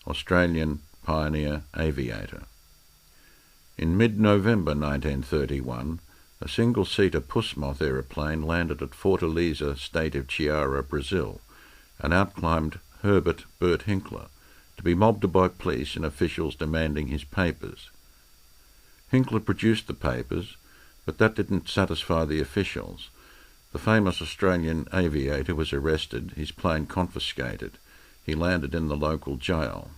Australian pioneer Aviator. In mid-November 1931, a single-seater Pussmoth aeroplane landed at Fortaleza, state of Ceará, Brazil, and outclimbed Herbert Bert Hinkler, to be mobbed by police and officials demanding his papers. Hinkler produced the papers, but that didn't satisfy the officials. The famous Australian aviator was arrested, his plane confiscated. He landed in the local jail.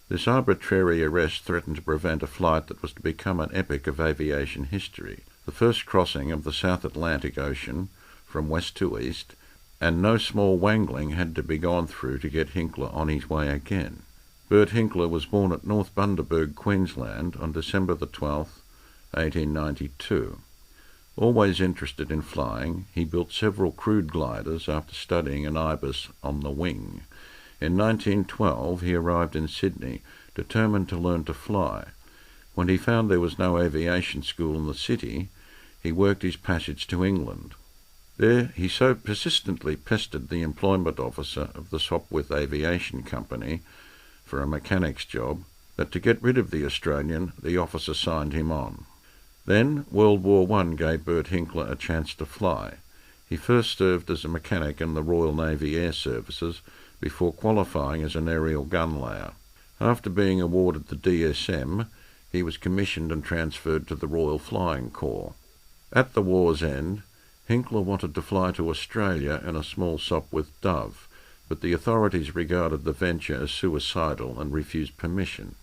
This arbitrary arrest threatened to prevent a flight that was to become an epic of aviation history, the first crossing of the South Atlantic Ocean from west to east, and no small wangling had to be gone through to get Hinkler on his way again. Bert Hinkler was born at North Bundaberg, Queensland, on December the 12th, 1892. Always interested in flying, he built several crude gliders after studying an ibis on the wing. In 1912 he arrived in Sydney, determined to learn to fly. When he found there was no aviation school in the city, he worked his passage to England. There he so persistently pestered the employment officer of the Sopwith Aviation Company for a mechanic's job that to get rid of the Australian, the officer signed him on. Then World War I gave Bert Hinkler a chance to fly. He first served as a mechanic in the Royal Navy Air Services before qualifying as an aerial gun layer. After being awarded the DSM, he was commissioned and transferred to the Royal Flying Corps. At the war's end, Hinkler wanted to fly to Australia in a small Sopwith Dove, but the authorities regarded the venture as suicidal and refused permission.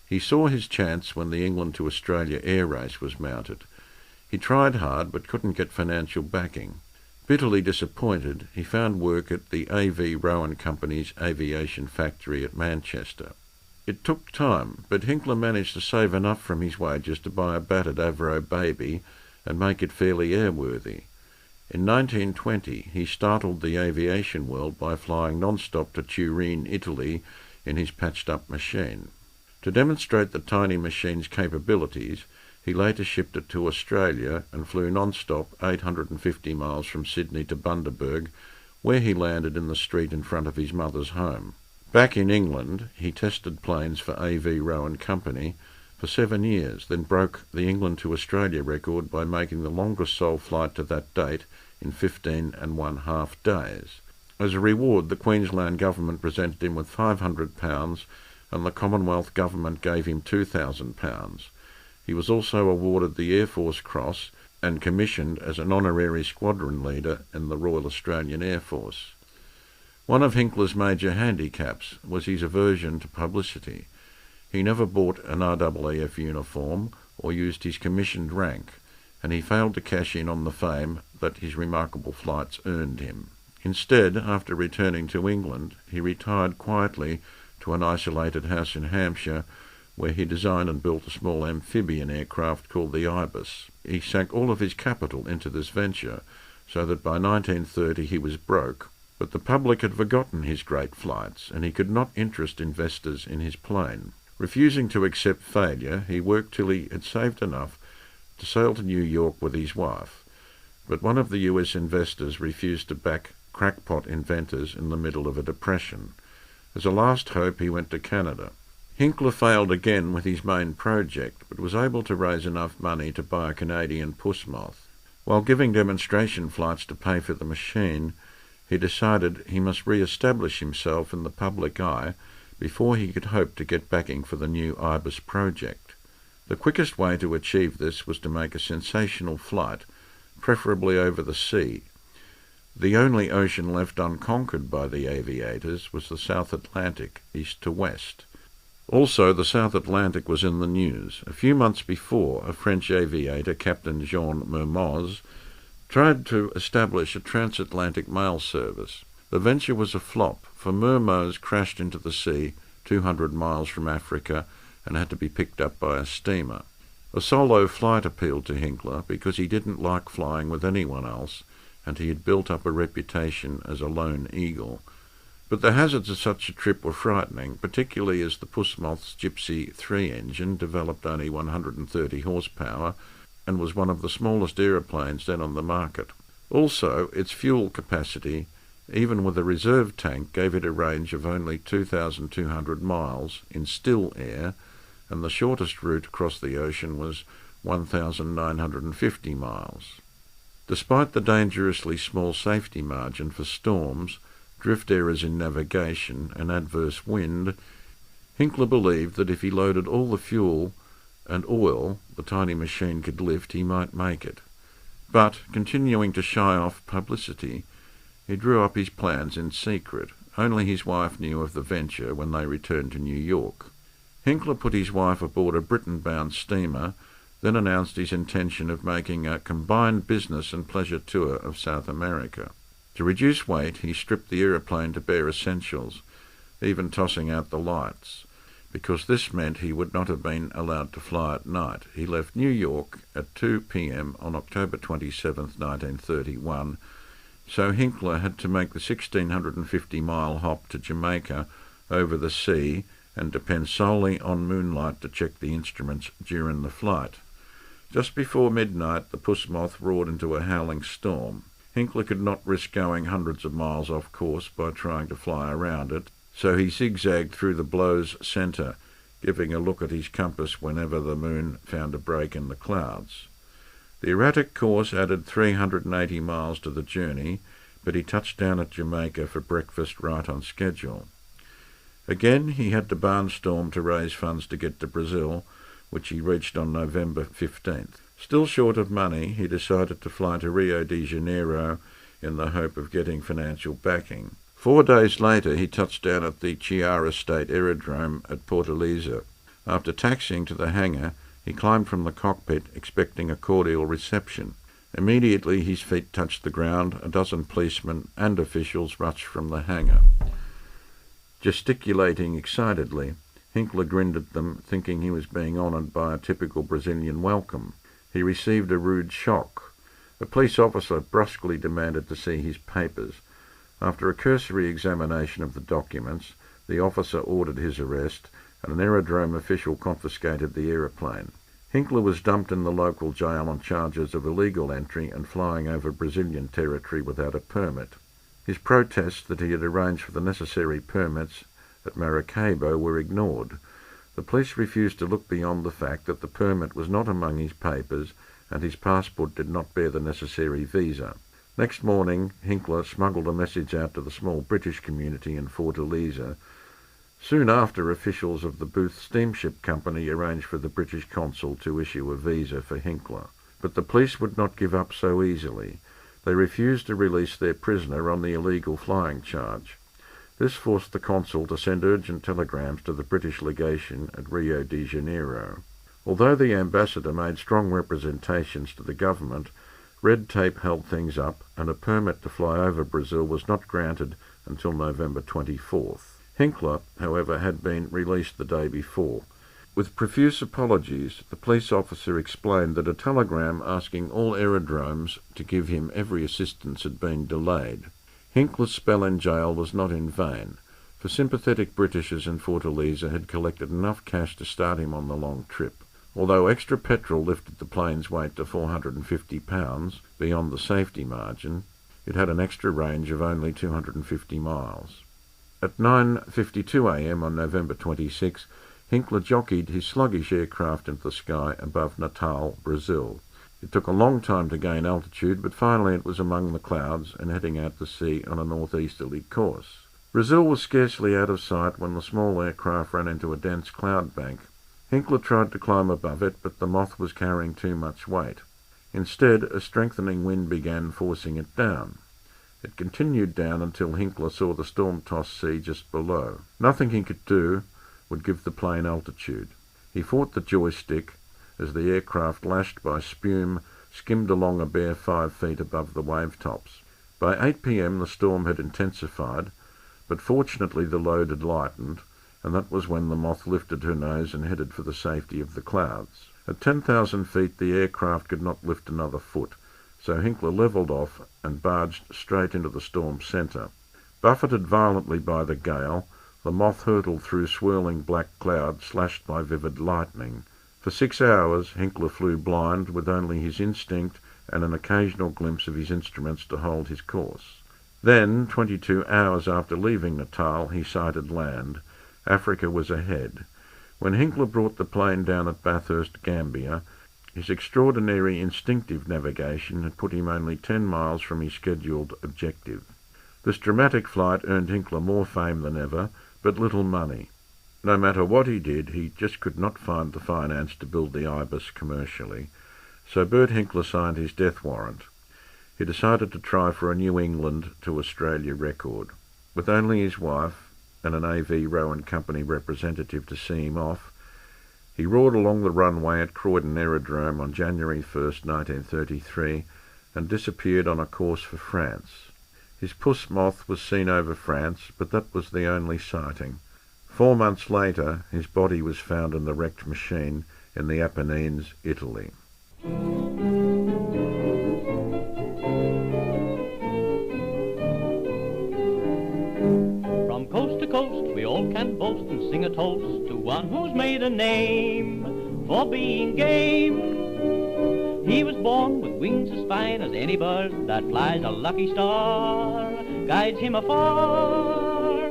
He saw his chance when the England to Australia air race was mounted. He tried hard but couldn't get financial backing. Bitterly disappointed, he found work at the A.V. Rowan Company's aviation factory at Manchester. It took time, but Hinkler managed to save enough from his wages to buy a battered Avro Baby and make it fairly airworthy. In 1920, he startled the aviation world by flying non-stop to Turin, Italy, in his patched-up machine. To demonstrate the tiny machine's capabilities, he later shipped it to Australia and flew non-stop 850 miles from Sydney to Bundaberg, where he landed in the street in front of his mother's home. Back in England, he tested planes for A.V. Rowan Company for 7 years, then broke the England to Australia record by making the longest sole flight to that date in 15.5 days. As a reward, the Queensland government presented him with £500 and the Commonwealth government gave him £2,000. He was also awarded the Air Force Cross and commissioned as an honorary squadron leader in the Royal Australian Air Force. One of Hinkler's major handicaps was his aversion to publicity. He never bought an RAAF uniform or used his commissioned rank, and he failed to cash in on the fame that his remarkable flights earned him. Instead, after returning to England, he retired quietly to an isolated house in Hampshire, where he designed and built a small amphibian aircraft called the Ibis. He sank all of his capital into this venture, so that by 1930 he was broke, but the public had forgotten his great flights, and he could not interest investors in his plane. Refusing to accept failure, he worked till he had saved enough to sail to New York with his wife, but one of the US investors refused to back crackpot inventors in the middle of a depression. As a last hope, he went to Canada. Hinkler failed again with his main project, but was able to raise enough money to buy a Canadian Pussmoth. While giving demonstration flights to pay for the machine, he decided he must re-establish himself in the public eye before he could hope to get backing for the new Ibis project. The quickest way to achieve this was to make a sensational flight, preferably over the sea. The only ocean left unconquered by the aviators was the South Atlantic, east to west. Also, the South Atlantic was in the news. A few months before, a French aviator, Captain Jean Mermoz, tried to establish a transatlantic mail service. The venture was a flop, for Mermoz crashed into the sea 200 miles from Africa and had to be picked up by a steamer. A solo flight appealed to Hinkler because he didn't like flying with anyone else, and he had built up a reputation as a lone eagle. But the hazards of such a trip were frightening, particularly as the Pussmoth's Gypsy 3 engine developed only 130 horsepower and was one of the smallest aeroplanes then on the market. Also, its fuel capacity even with a reserve tank, gave it a range of only 2,200 miles in still air, and the shortest route across the ocean was 1,950 miles. Despite the dangerously small safety margin for storms, drift errors in navigation, and adverse wind, Hinkler believed that if he loaded all the fuel and oil the tiny machine could lift, he might make it. But, continuing to shy off publicity, he drew up his plans in secret. Only his wife knew of the venture when they returned to New York. Hinkler put his wife aboard a Britain-bound steamer, then announced his intention of making a combined business and pleasure tour of South America. To reduce weight, he stripped the aeroplane to bare essentials, even tossing out the lights. Because this meant he would not have been allowed to fly at night. He left New York at 2 p.m. on October 27, 1931, so Hinkler had to make the 1,650-mile hop to Jamaica over the sea and depend solely on moonlight to check the instruments during the flight. Just before midnight, the Puss Moth roared into a howling storm. Hinkler could not risk going hundreds of miles off course by trying to fly around it, so he zigzagged through the blow's centre, giving a look at his compass whenever the moon found a break in the clouds. The erratic course added 380 miles to the journey, but he touched down at Jamaica for breakfast right on schedule. Again, he had to barnstorm to raise funds to get to Brazil, which he reached on November 15th. Still short of money, he decided to fly to Rio de Janeiro in the hope of getting financial backing. 4 days later, he touched down at the Chiara State Aerodrome at Fortaleza. After taxiing to the hangar, he climbed from the cockpit, expecting a cordial reception. Immediately his feet touched the ground. A dozen policemen and officials rushed from the hangar. Gesticulating excitedly, Hinkler grinned at them, thinking he was being honoured by a typical Brazilian welcome. He received a rude shock. A police officer brusquely demanded to see his papers. After a cursory examination of the documents, the officer ordered his arrest, and an aerodrome official confiscated the aeroplane. Hinkler was dumped in the local jail on charges of illegal entry and flying over Brazilian territory without a permit. His protests that he had arranged for the necessary permits at Maracaibo were ignored. The police refused to look beyond the fact that the permit was not among his papers and his passport did not bear the necessary visa. Next morning, Hinkler smuggled a message out to the small British community in Fortaleza. Soon after, officials of the Booth Steamship Company arranged for the British consul to issue a visa for Hinkler. But the police would not give up so easily. They refused to release their prisoner on the illegal flying charge. This forced the consul to send urgent telegrams to the British legation at Rio de Janeiro. Although the ambassador made strong representations to the government, red tape held things up, and a permit to fly over Brazil was not granted until November 24th. Hinkler, however, had been released the day before. With profuse apologies, the police officer explained that a telegram asking all aerodromes to give him every assistance had been delayed. Hinkler's spell in jail was not in vain, for sympathetic Britishers in Fortaleza had collected enough cash to start him on the long trip. Although extra petrol lifted the plane's weight to 450 pounds, beyond the safety margin, it had an extra range of only 250 miles. At 9:52 a.m. on November 26, Hinkler jockeyed his sluggish aircraft into the sky above Natal, Brazil. It took a long time to gain altitude, but finally it was among the clouds and heading out to sea on a northeasterly course. Brazil was scarcely out of sight when the small aircraft ran into a dense cloud bank. Hinkler tried to climb above it, but the Moth was carrying too much weight. Instead, a strengthening wind began forcing it down. It continued down until Hinkler saw the storm-tossed sea just below. Nothing he could do would give the plane altitude. He fought the joystick as the aircraft, lashed by spume, skimmed along a bare 5 feet above the wave tops. By 8 p.m. the storm had intensified, but fortunately the load had lightened, and that was when the Moth lifted her nose and headed for the safety of the clouds. At 10,000 feet the aircraft could not lift another foot, so Hinkler levelled off and barged straight into the storm centre. Buffeted violently by the gale, the Moth hurtled through swirling black clouds slashed by vivid lightning. For 6 hours Hinkler flew blind, with only his instinct and an occasional glimpse of his instruments to hold his course. Then, 22 hours after leaving Natal, he sighted land. Africa was ahead. When Hinkler brought the plane down at Bathurst, Gambia, his extraordinary instinctive navigation had put him only 10 miles from his scheduled objective. This dramatic flight earned Hinkler more fame than ever, but little money. No matter what he did, he just could not find the finance to build the Ibis commercially, so Bert Hinkler signed his death warrant. He decided to try for a New England to Australia record. With only his wife and an AV Rowan Company representative to see him off, he roared along the runway at Croydon Aerodrome on January 1st, 1933, and disappeared on a course for France. His puss moth was seen over France, but that was the only sighting. 4 months later, his body was found in the wrecked machine in the Apennines, Italy. From coast to coast, we all can boast and sing a toast to one who's made a name for being game. He was born with wings as fine as any bird that flies. A lucky star guides him afar.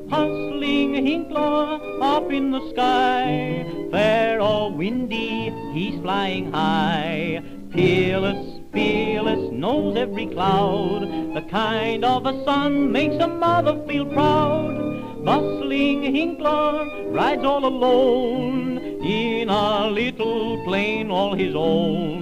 Hustling Hinkler up in the sky, fair or windy, he's flying high. Fearless, fearless, knows every cloud. The kind of a son makes a mother feel proud. Bustling Hinkler rides all alone in a little plane all his own.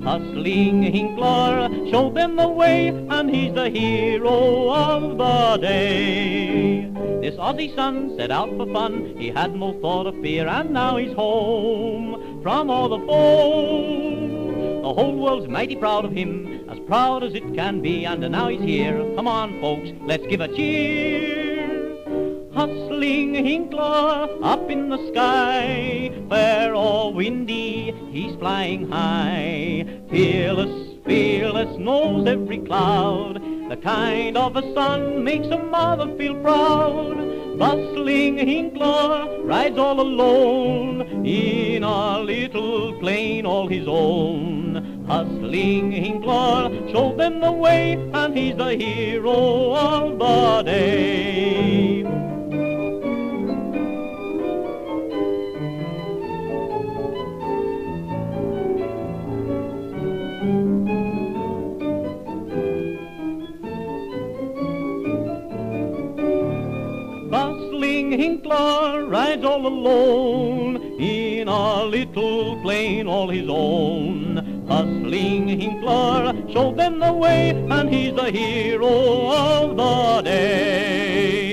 Hustling Hinkler showed them the way, and he's the hero of the day. This Aussie son set out for fun, he had no thought of fear, and now he's home from all the foe. The whole world's mighty proud of him, as proud as it can be, and now he's here. Come on, folks, let's give a cheer. Hustling Hinkler up in the sky, fair or windy, he's flying high. Fearless, fearless, knows every cloud. The kind of a son makes a mother feel proud. Bustling Hinkler rides all alone in a little plane all his own. Hustling Hinkler showed them the way, and he's the hero of the day. Bustling Hinkler rides all alone in a little plane all his own. Hustling Hinkler showed them the way, and he's the hero of the day.